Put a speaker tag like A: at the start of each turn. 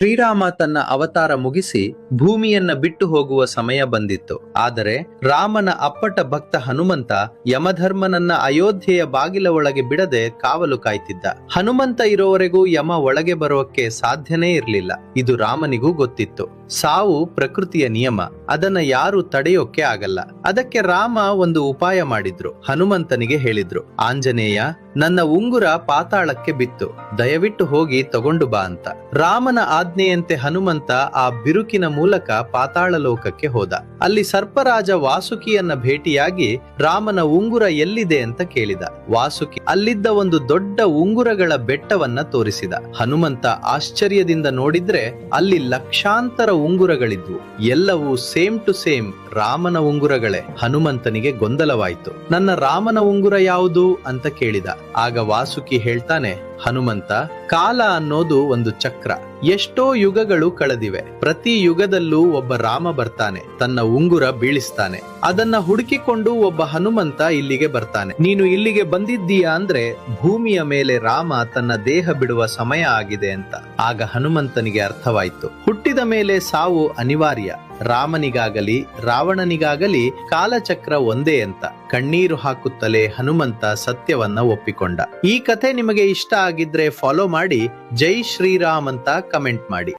A: ಶ್ರೀರಾಮ ತನ್ನ ಅವತಾರ ಮುಗಿಸಿ ಭೂಮಿಯನ್ನ ಬಿಟ್ಟು ಹೋಗುವ ಸಮಯ ಬಂದಿತ್ತು. ಆದರೆ ರಾಮನ ಅಪ್ಪಟ ಭಕ್ತ ಹನುಮಂತ ಯಮಧರ್ಮನನ್ನ ಅಯೋಧ್ಯೆಯ ಬಾಗಿಲ ಒಳಗೆ ಬಿಡದೆ ಕಾವಲು ಕಾಯ್ತಿದ್ದ. ಹನುಮಂತ ಇರೋವರೆಗೂ ಯಮ ಒಳಗೆ ಬರೋಕೆ ಸಾಧ್ಯನೇ ಇರಲಿಲ್ಲ. ಇದು ರಾಮನಿಗೂ ಗೊತ್ತಿತ್ತು. ಸಾವು ಪ್ರಕೃತಿಯ ನಿಯಮ, ಅದನ್ನ ಯಾರು ತಡೆಯೋಕೆ ಆಗಲ್ಲ. ಅದಕ್ಕೆ ರಾಮ ಒಂದು ಉಪಾಯ ಮಾಡಿದ್ರು. ಹನುಮಂತನಿಗೆ ಹೇಳಿದ್ರು, ಆಂಜನೇಯ, ನನ್ನ ಉಂಗುರ ಪಾತಾಳಕ್ಕೆ ಬಿತ್ತು, ದಯವಿಟ್ಟು ಹೋಗಿ ತಗೊಂಡು ಬಾ ಅಂತ. ರಾಮನ ಆಜ್ಞೆಯಂತೆ ಹನುಮಂತ ಆ ಬಿರುಕಿನ ಮೂಲಕ ಪಾತಾಳ ಲೋಕಕ್ಕೆ ಹೋದ. ಅಲ್ಲಿ ಸರ್ಪರಾಜ ವಾಸುಕಿಯನ್ನ ಭೇಟಿಯಾಗಿ ರಾಮನ ಉಂಗುರ ಎಲ್ಲಿದೆ ಅಂತ ಕೇಳಿದ. ವಾಸುಕಿ ಅಲ್ಲಿದ್ದ ಒಂದು ದೊಡ್ಡ ಉಂಗುರಗಳ ಬೆಟ್ಟವನ್ನ ತೋರಿಸಿದ. ಹನುಮಂತ ಆಶ್ಚರ್ಯದಿಂದ ನೋಡಿದ್ರೆ ಅಲ್ಲಿ ಲಕ್ಷಾಂತರ ಉಂಗುರಗಳಿದ್ವು. ಎಲ್ಲವೂ ಸೇಮ್ ಟು ಸೇಮ್ ರಾಮನ ಉಂಗುರಗಳೇ. ಹನುಮಂತನಿಗೆ ಗೊಂದಲವಾಯಿತು. ನನ್ನ ರಾಮನ ಉಂಗುರ ಯಾವುದು ಅಂತ ಕೇಳಿದ. ಆಗ ವಾಸುಕಿ ಹೇಳ್ತಾನೆ, ಹನುಮಂತ, ಕಾಲ ಅನ್ನೋದು ಒಂದು ಚಕ್ರ. ಎಷ್ಟೋ ಯುಗಗಳು ಕಳೆದಿವೆ. ಪ್ರತಿ ಯುಗದಲ್ಲೂ ಒಬ್ಬ ರಾಮ ಬರ್ತಾನೆ, ತನ್ನ ಉಂಗುರ ಬೀಳಿಸ್ತಾನೆ. ಅದನ್ನ ಹುಡುಕಿಕೊಂಡು ಒಬ್ಬ ಹನುಮಂತ ಇಲ್ಲಿಗೆ ಬರ್ತಾನೆ. ನೀನು ಇಲ್ಲಿಗೆ ಬಂದಿದ್ದೀಯಾ ಅಂದ್ರೆ ಭೂಮಿಯ ಮೇಲೆ ರಾಮ ತನ್ನ ದೇಹ ಬಿಡುವ ಸಮಯ ಆಗಿದೆ ಅಂತ. ಆಗ ಹನುಮಂತನಿಗೆ ಅರ್ಥವಾಯ್ತು, ಹುಟ್ಟಿದ ಮೇಲೆ ಸಾವು ಅನಿವಾರ್ಯ. ರಾಮನಿಗಾಗಲಿ ರಾವಣನಿಗಾಗಲಿ ಕಾಲಚಕ್ರ ಒಂದೇ ಅಂತ. ಕಣ್ಣೀರು ಹಾಕುತ್ತಲೇ ಹನುಮಂತ ಸತ್ಯವನ್ನ ಒಪ್ಪಿಕೊಂಡ. ಈ ಕಥೆ ನಿಮಗೆ ಇಷ್ಟ ಆಗಿದ್ರೆ ಫಾಲೋ ಮಾಡಿ, ಜೈ ಶ್ರೀರಾಮ್ ಅಂತ ಕಮೆಂಟ್ ಮಾಡಿ.